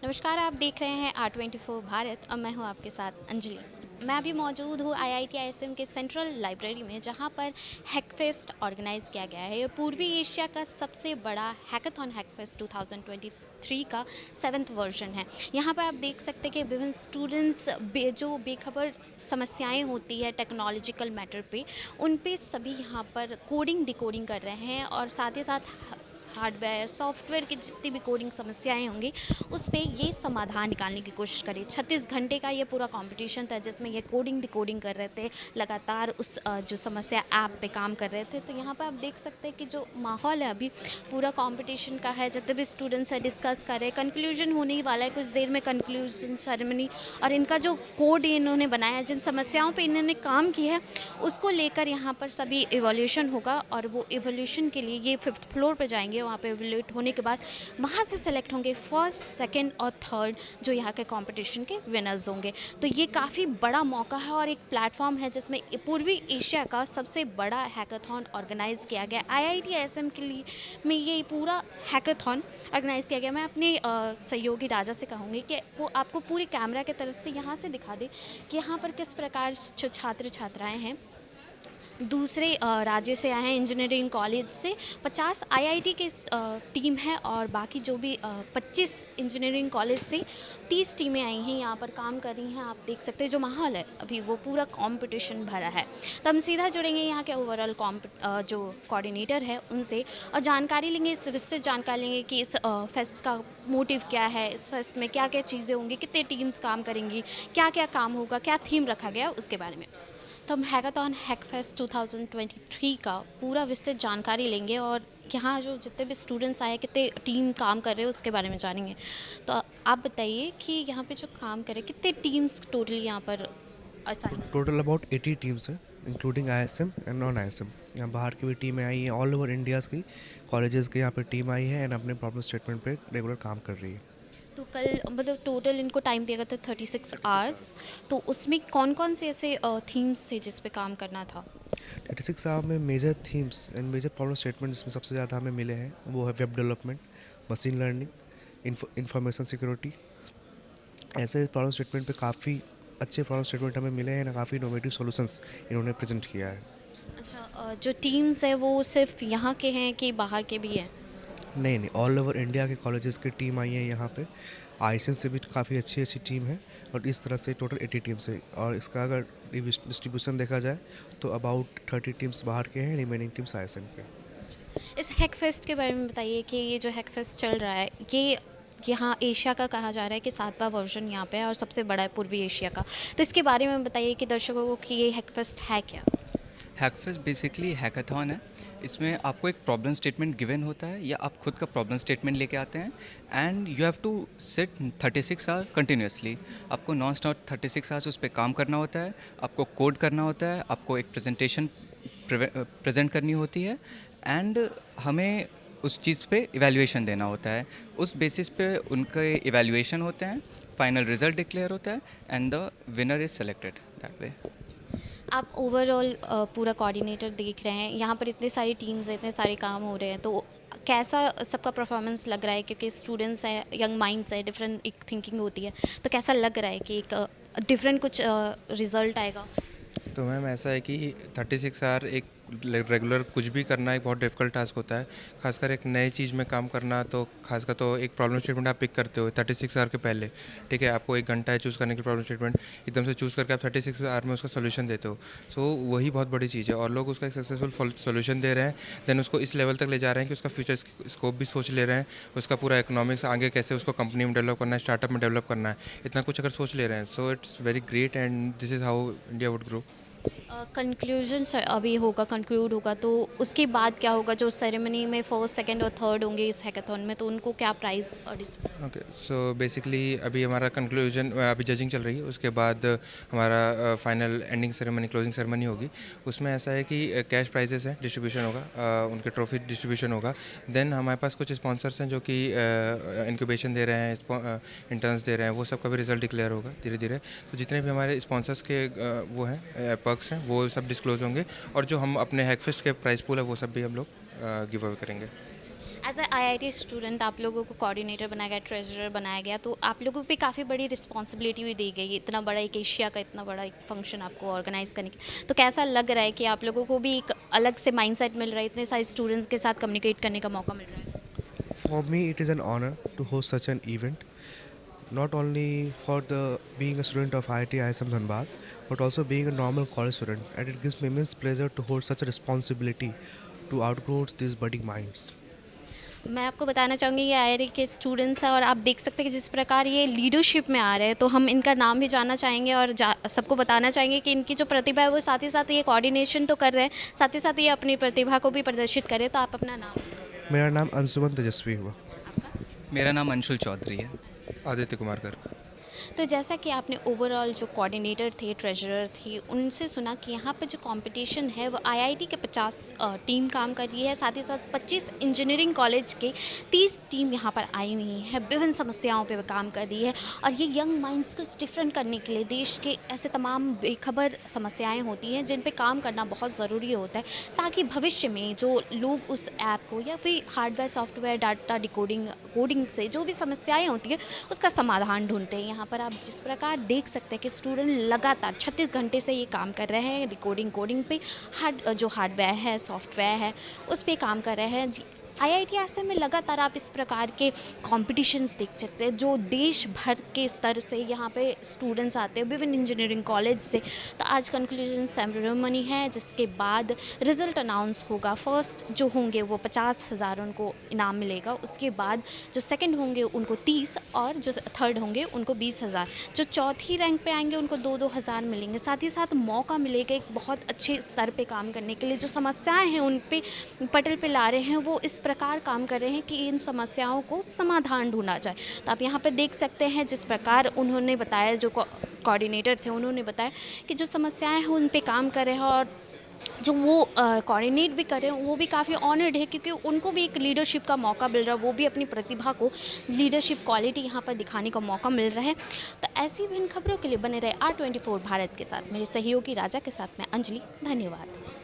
नमस्कार, आप देख रहे हैं R24 भारत और मैं हूं आपके साथ अंजलि। मैं अभी मौजूद हूं IIT ISM के सेंट्रल लाइब्रेरी में, जहां पर हैकफेस्ट ऑर्गेनाइज़ किया गया है। ये पूर्वी एशिया का सबसे बड़ा हैकाथॉन हैकफेस्ट 2023 का 7th वर्जन है। यहां पर आप देख सकते हैं कि विभिन्न स्टूडेंट्स जो बेखबर समस्याएं होती है टेक्नोलॉजिकल मैटर पे, उन पे सभी यहाँ पर कोडिंग डिकोडिंग कर रहे हैं और साथ ही साथ हार्डवेयर सॉफ्टवेयर की जितनी भी कोडिंग समस्याएं होंगी उस पे ये समाधान निकालने की कोशिश करी। 36 घंटे का ये पूरा कंपटीशन था, जिसमें ये कोडिंग डिकोडिंग कर रहे थे, लगातार उस जो समस्या ऐप पे काम कर रहे थे। तो यहाँ पर आप देख सकते हैं कि जो माहौल है अभी पूरा कंपटीशन का है। जितने भी स्टूडेंट्स है डिस्कस कर रहे हैं, कंक्लूजन होने ही वाला है कुछ देर में, कंक्लूजन सेरेमनी। और इनका जो कोड इन्होंने बनाया है, जिन समस्याओं पे इन्होंने काम किया है, उसको लेकर यहाँ पर सभी इवोल्यूशन होगा। और वो इवोल्यूशन के लिए ये 5th फ्लोर पे जाएंगे। वहाँ पे इवोल्यूट होने के बाद वहाँ से सेलेक्ट होंगे फर्स्ट, सेकंड और थर्ड, जो यहाँ के कंपटीशन के विनर्स होंगे। तो ये काफ़ी बड़ा मौका है और एक प्लेटफॉर्म है जिसमें पूर्वी एशिया का सबसे बड़ा हैकाथॉन ऑर्गेनाइज़ किया गया। IIT ISM के लिए में ये पूरा हैकाथॉन ऑर्गेनाइज़ किया गया। मैं अपने सहयोगी राजा से कहूँगी कि वो आपको पूरे कैमरा की तरफ से यहाँ से दिखा दे कि यहाँ पर किस प्रकार जो छात्र छात्राएँ हैं दूसरे राज्य से आए हैं। इंजीनियरिंग कॉलेज से 50 IIT के टीम है और बाकी जो भी 25 इंजीनियरिंग कॉलेज से 30 टीमें आई हैं, यहाँ पर काम कर रही हैं। आप देख सकते हैं जो माहौल है अभी वो पूरा कंपटीशन भरा है। तो हम सीधा जुड़ेंगे यहाँ के ओवरऑल जो कोऑर्डिनेटर है उनसे और जानकारी लेंगे, इस विस्तृत जानकारी लेंगे कि इस फेस्ट का मोटिव क्या है, इस फेस्ट में क्या क्या चीज़ें होंगी, कितने टीम्स काम करेंगी, क्या क्या काम होगा, क्या थीम रखा गया, उसके बारे में। तो हम हैकाथॉन हैकफेस्ट 2023 का पूरा विस्तृत जानकारी लेंगे और यहाँ जो जितने भी स्टूडेंट्स आए, कितने टीम काम कर रहे हैं, उसके बारे में जानेंगे। तो आप बताइए कि यहाँ पे जो काम कर रहे हैं, कितने टीम्स टोटली यहाँ पर असाइन। टोटल अबाउट 80 टीम्स हैं, including ISM and non ISM। यहाँ बाहर की भी टीमें आई हैं, ऑल ओवर इंडियाज़ की कॉलेजेस के यहाँ पे टीम आई है एंड अपने प्रॉब्लम स्टेटमेंट पे रेगुलर काम कर रही है। तो कल मतलब टोटल इनको टाइम दिया गया था 36 आवर्स। तो उसमें कौन कौन से ऐसे थीम्स थे जिस पे काम करना था? 36 आवर में major themes and major problem statement जिसमें सबसे ज़्यादा हमें मिले हैं वो है web development, machine learning, information security. ऐसे प्रॉब्लम स्टेटमेंट पे काफ़ी अच्छे प्रॉब्लम स्टेटमेंट हमें मिले हैं ना, काफ़ी इनोवेटिव सॉल्यूशंस इन्होंने प्रेजेंट किया है। अच्छा, जो टीम्स है वो सिर्फ यहाँ के हैं कि बाहर के भी हैं? नहीं नहीं, ऑल ओवर इंडिया के कॉलेजेस की टीम आई है यहाँ पे। ISM से भी काफ़ी अच्छी अच्छी टीम है और इस तरह से टोटल 80 टीम्स है। और इसका अगर डिस्ट्रीब्यूशन देखा जाए तो अबाउट 30 टीम्स बाहर के हैं, रिमेनिंग टीम्स ISM के। इस हैकफेस्ट के बारे में बताइए कि ये जो हैकफेस्ट चल रहा है, ये यहाँ एशिया का कहा जा रहा है कि 7वां वर्जन यहाँ पे है और सबसे बड़ा है पूर्वी एशिया का। तो इसके बारे में बताइए कि दर्शकों को कि ये हैकफेस्ट है क्या? हैकफेस्ट बेसिकली हैकाथॉन है। इसमें आपको एक प्रॉब्लम स्टेटमेंट गिवन होता है या आप खुद का प्रॉब्लम स्टेटमेंट लेके आते हैं and you have to sit 36 hour continuously. आपको नॉन स्टॉप 36 आवर्स उस पर काम करना होता है, आपको कोड करना होता है, आपको एक प्रेजेंटेशन प्रेजेंट करनी होती है एंड हमें उस चीज़ पे इवैल्यूएशन देना होता है। उस बेसिस पे उनके इवैल्यूएशन होते हैं, फाइनल रिजल्ट डिक्लेयर होता है and the winner is selected that way. आप ओवरऑल पूरा कोऑर्डिनेटर देख रहे हैं, यहाँ पर इतनी सारी टीम्स हैं, इतने सारे काम हो रहे हैं, तो कैसा सबका परफॉर्मेंस लग रहा है? क्योंकि स्टूडेंट्स हैं, यंग माइंड्स है, डिफरेंट एक थिंकिंग होती है, तो कैसा लग रहा है कि एक डिफरेंट कुछ रिजल्ट आएगा? तो मैम ऐसा है कि 36 आवर एक रेगुलर कुछ भी करना एक बहुत डिफिकल्ट टास्क होता है। खासकर एक नई चीज़ में काम करना, तो खासकर तो एक प्रॉब्लम स्टेटमेंट आप पिक करते हो 36 आवर के पहले। ठीक है, आपको 1 घंटा है चूज़ करने के प्रॉब्लम स्टेटमेंट, एकदम से चूज़ करके आप 36 आवर में उसका सोल्यूशन देते हो। सो वही बहुत बड़ी चीज़ है और लोग उसका एक सक्सेसफुल सोल्यूशन दे रहे हैं, देन उसको इस लेवल तक ले जा रहे हैं कि उसका फ्यूचर स्कोप भी सोच ले रहे हैं, उसका पूरा इकोनॉमिक्स आगे कैसे उसको कंपनी में डेवलप करना है, स्टार्टअप में डेवलप करना है, इतना कुछ अगर सोच ले रहे हैं। So it's very great and this is how India would grow. Conclusion अभी होगा, कंक्लूड होगा, तो उसके बाद क्या होगा? जो सेरेमनी में फर्स्ट, सेकंड और थर्ड होंगे इस हैकाथॉन में, तो उनको क्या प्राइज़ और ओके, सो बेसिकली अभी हमारा कंक्लूजन, अभी जजिंग चल रही है, उसके बाद हमारा final ending ceremony, closing ceremony होगी। उसमें ऐसा है कि कैश प्राइजेस हैं, डिस्ट्रीब्यूशन होगा, उनके ट्रॉफी डिस्ट्रीब्यूशन होगा। देन हमारे पास कुछ स्पॉन्सर्स हैं जो कि इंक्यूबेशन दे रहे हैं, इंटर्न्स दे रहे हैं, वो सब का भी रिजल्ट डिक्लेयर होगा धीरे धीरे। तो जितने भी हमारे स्पॉन्सर्स के वो हैं पर्क्स हैं, वो सब डिस्क्लोज होंगे और जो हम अपने हैकफेस्ट के प्राइस पूल है वो सब भी हम लोग गिव अवे करेंगे। एज अ आईआईटी स्टूडेंट आप लोगों को कोऑर्डिनेटर बनाया गया, ट्रेजरर बनाया गया, तो आप लोगों पे काफ़ी बड़ी रिस्पॉन्सिबिलिटी भी दी गई है, इतना बड़ा एक एशिया का इतना बड़ा एक फंक्शन आपको ऑर्गेनाइज करने की। तो कैसा लग रहा है कि आप लोगों को भी एक अलग से माइंडसेट मिल रहा है, इतने सारे स्टूडेंट्स के साथ कम्युनिकेट करने का मौका मिल रहा है? For me, it is an honor to host such an event, not only for the being a student of IIT ISM Dhanbad, but also being a normal college student, and it gives me immense pleasure to hold such a responsibility to outgrow these budding minds. मैं आपको बताना चाहूँगी ये IIT के students हैं और आप देख सकते हैं कि जिस प्रकार ये लीडरशिप में आ रहे हैं, तो हम इनका नाम भी जानना चाहेंगे और सबको बताना चाहेंगे कि इनकी जो प्रतिभा है वो साथ ही साथ ये कोऑर्डिनेशन तो कर रहे हैं, साथ ही साथ ये अपनी प्रतिभा को भी प्रदर्शित करें। तो आप अपना नाम? मेरा नाम अंशुमन तेजस्वी हुआ। मेरा नाम अंशुल चौधरी है। आदित्य कुमार गर्ग। तो जैसा कि आपने ओवरऑल जो कोऑर्डिनेटर थे, ट्रेजरर थी, उनसे सुना कि यहाँ पर जो कंपटीशन है वो आईआईटी के 50 टीम काम कर रही है, साथ ही साथ 25 इंजीनियरिंग कॉलेज के 30 टीम यहाँ पर आई हुई है, विभिन्न समस्याओं पे काम कर रही है। और ये यंग माइंड्स को डिफरेंट करने के लिए देश के ऐसे तमाम बेखबर समस्याएँ होती हैं जिन पर काम करना बहुत ज़रूरी होता है, ताकि भविष्य में जो लोग उस ऐप को या फिर hardware software data decoding coding से जो भी समस्याएँ होती हैं उसका समाधान ढूंढते हैं। यहाँ पर आप जिस प्रकार देख सकते हैं कि स्टूडेंट लगातार 36 घंटे से ये काम कर रहे हैं रिकॉर्डिंग कोडिंग पे, जो हार्डवेयर है सॉफ्टवेयर है उस पे काम कर रहे हैं। आईआईटी आईएसएम में लगातार आप इस प्रकार के कॉम्पिटिशन्स देख सकते हैं जो देश भर के स्तर से यहाँ पे स्टूडेंट्स आते हैं विभिन्न इंजीनियरिंग कॉलेज से। तो आज कंक्लूजन सेरेमनी है जिसके बाद रिज़ल्ट अनाउंस होगा। फर्स्ट जो होंगे वो 50,000 उनको इनाम मिलेगा, उसके बाद जो सेकंड होंगे उनको 30 और जो थर्ड होंगे उनको 20,000, जो चौथी रैंक पे आएंगे उनको 2-2 हज़ार मिलेंगे। साथ ही साथ मौका मिलेगा एक बहुत अच्छे स्तर पे काम करने के लिए, जो समस्याएँ हैं उन पे पटल पे ला रहे हैं वो इस प्रकार काम कर रहे हैं कि इन समस्याओं को समाधान ढूंढा जाए। तो आप यहाँ पर देख सकते हैं जिस प्रकार उन्होंने बताया, जो कोऑर्डिनेटर थे उन्होंने बताया कि जो समस्याएं हैं उन पे काम कर रहे हैं और जो वो कोऑर्डिनेट भी कर रहे हैं वो भी काफ़ी ऑनर्ड है क्योंकि उनको भी एक लीडरशिप का मौका मिल रहा है, वो भी अपनी प्रतिभा को लीडरशिप क्वालिटी यहाँ पर दिखाने का मौका मिल रहा है। तो ऐसी विभिन्न खबरों के लिए बने रहे R24 भारत के साथ। मेरे सहयोगी राजा के साथ मैं अंजलि। धन्यवाद।